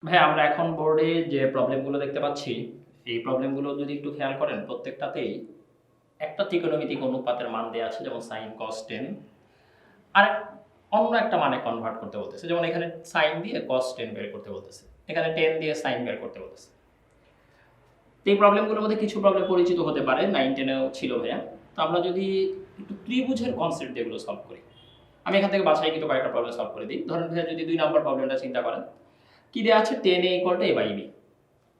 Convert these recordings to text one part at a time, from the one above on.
ভাই আমরা এখন বোর্ডে যে প্রবলেমগুলো দেখতে পাচ্ছি এই প্রবলেমগুলো যদি একটু খেয়াল করেন প্রত্যেকটাতেই একটা ত্রিকোণমিতিক অনুপাতের মান দেওয়া আছে, যেমন sin cos 10, আর অন্য একটা মানে কনভার্ট করতে বলতেছে, যেমন এখানে sin দিয়ে cos 10 বের করতে বলতেছে, এখানে 10 দিয়ে sin বের করতে বলতেছে। এই প্রবলেমগুলোর মধ্যে কিছু প্রবলেম পরিচিত হতে পারে, 9-10-এও ছিল ভাইয়া। তো আমরা যদি একটু ত্রিভুজের কনসেপ্ট দিয়ে এগুলো সলভ করি, আমি এখান থেকে বাছাই কিন্তু কয়েকটা প্রবলেম সলভ করে দিই। ধরেন ভাইয়া যদি 2 নম্বর প্রবলেমটা চিন্তা করেন, কি দেওয়া আছে 10a = a/b।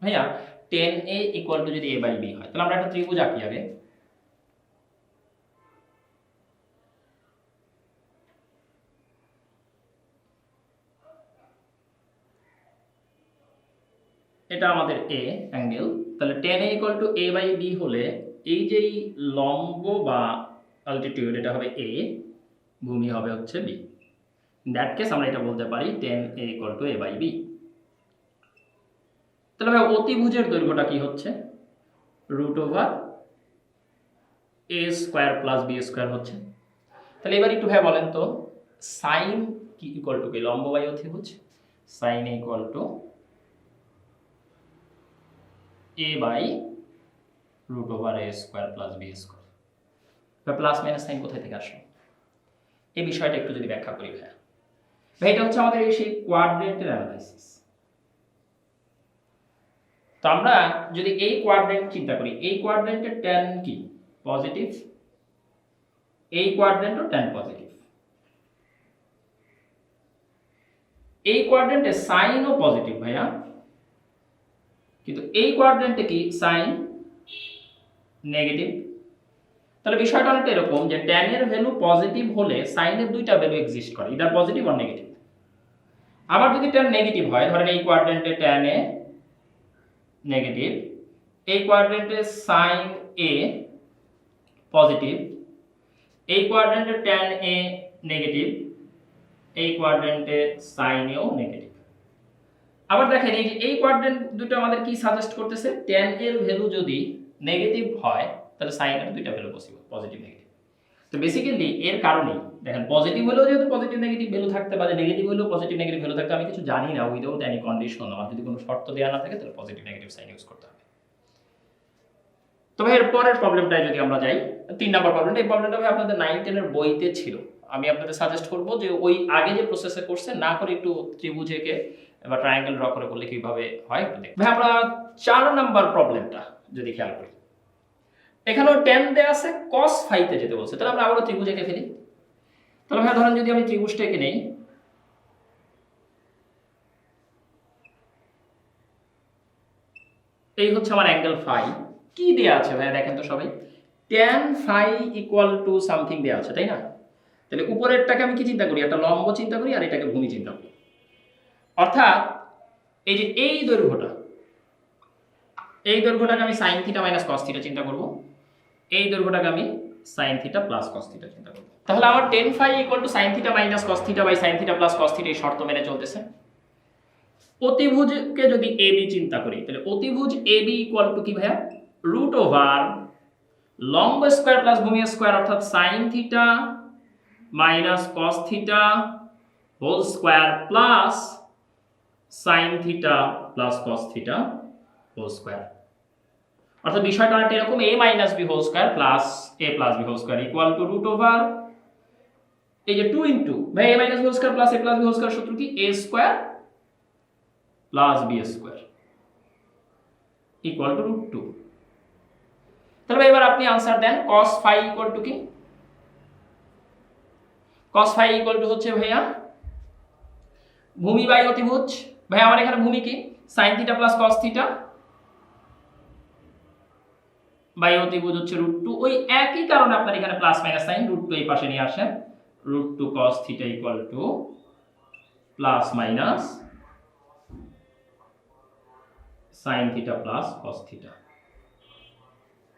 ভাইয়া 10a = যদি a/b হয়, তাহলে আমরা একটা ত্রিভুজ আঁকি আগে। এটা আমাদের a অ্যাঙ্গেল, তাহলে 10a = a/b হলে এই যেই লম্ব বা অল্টিটিউড এটা হবে a, ভূমি হবে হচ্ছে b। ইন দ্যাট কেস আমরা এটা বলতে পারি 10a = a/b। তাহলে ভাই অতিভুজের দৈর্ঘ্যটা কি হচ্ছে √a² + b² হচ্ছে। তাহলে এবার একটু ভাই বলেন তো sin কি ইকুয়াল টু কি, লম্ব বাই অতিভুজ, sin a = a/√a² + b²। Plus minus sine কোথায় থেকে আসলো, এই বিষয়টা একটু যদি ব্যাখ্যা করি ভাই। ভাই এটা হচ্ছে আমাদের এই সেই কোয়াড্রেন্টের অ্যানালাইসিস। তো আমরা যদি এই কোয়াড্রেন্ট চিন্তা করি, এই কোয়াড্রেন্টের tan কি পজিটিভ, এই কোয়াড্রেন্টও tan পজিটিভ, এই কোয়াড্রেন্টে সাইনও পজিটিভ ভাইয়া, কিন্তু এই কোয়াড্রেন্টে কি সাইন নেগেটিভ। তাহলে বিষয়টা অনেকটা এরকম যে tan এর ভ্যালু পজিটিভ হলে সাইনের দুইটা ভ্যালু এক্সিস্ট করে, ইদার পজিটিভ অর নেগেটিভ। আবার যদি tan নেগেটিভ হয়, ধরেন এই কোয়াড্রেন্টে tan a নেগেটিভ, এই কোয়াড্রেন্টে sin a পজিটিভ, এই কোয়াড্রেন্টে tan a নেগেটিভ, এই কোয়াড্রেন্টে sin a ও নেগেটিভ। আবার দেখেন এই যে এই কোয়াড্রেন্ট দুটো আমাদের কি সাজেস্ট করতেছে, tan এর ভ্যালু যদি নেগেটিভ হয় তাহলে sin এর দুইটা ভ্যালু পসিবল, পজিটিভ নেগেটিভ। তো বেসিক্যালি এর কারণেই দেখেন পজিটিভ হলেও যেহেতু পজিটিভ নেগেটিভ ভ্যালু থাকতে পারে, নেগেটিভ হলেও পজিটিভ নেগেটিভ ভ্যালু থাকতে, আমি কিছু জানি না উইদাউট এনি কন্ডিশন, আমার যদি কোনো শর্ত দেওয়া না থাকে তাহলে পজিটিভ নেগেটিভ সাইন ইউজ করতে হবে। তবে এর পরের প্রবলেমটায় যদি আমরা যাই, 3 নম্বর প্রবলেমটা, এই প্রবলেমটা ভাই আপনাদের 9-10 এর বইতে ছিল। আমি আপনাদের সাজেস্ট করব যে ওই আগে যে প্রসেসে করছেন না করে একটু ত্রিভুজ এঁকে বা ট্রায়াঙ্গেল ড্র করে করলে কিভাবে হয় একটু দেখুন। ভাই আমরা 4 নম্বর প্রবলেমটা যদি খেয়াল করি, এখানেও tan দেয়া আছে, cos phi তে যেতে বলছে, তাহলে আমরা আবারও ত্রিভুজ এঁকে ফেলি। তাহলে ভাই ধরেন যদি আমি ত্রিভুজটা এঁকে নেই, এই হচ্ছে আমার অ্যাঙ্গেল ফাই। কি দেয়া আছে ভাই দেখেন তো সবাই, tan phi = সামথিং দেয়া আছে, তাই না? তাহলে উপরেরটাকে আমি কি চিন্তা করি, একটা লম্ব চিন্তা করি, আর এটাকে ভূমি চিন্তা করি। অর্থাৎ এই যে এই দৈর্ঘ্যটাকে আমি sin θ - cos θ চিন্তা করব, এই দৈর্ঘ্যটাকে আমি sin θ + cos θ চিন্তা করব। তাহলে আমার tan phi = sin θ - cos θ / sin θ + cos θ এই শর্ত মেনে চলতেছে। অতিভুজকে যদি AB চিন্তা করি, তাহলে অতিভুজ AB = কি ভাইয়া, লম্ব স্কয়ার প্লাস ভূমি স্কয়ার, অর্থাৎ sin θ - cos θ whole square plus sin θ + cos θ whole square. অর্থাৎ বিষয়টা অনেকটা এরকম, a - b whole square plus a + b whole square এই যে 2 ইনটু ভাই a - b whole square plus a + b whole square সূত্র কি, a square plus b square √2। তাহলে এবার আপনি आंसर দেন cos phi = কি, cos phi = হচ্ছে ভাইয়া ভূমি বাই অতিভুজ। ভাই আমার এখানে ভূমি কি sin θ + cos θ বাই অতিভুজ হচ্ছে √2। ওই একই কারণে আপনার এখানে প্লাস মাইনাস সাইন √2 এই পাশে নিয়ে আসেন, √2 cos θ = plus minus sin θ + cos θ।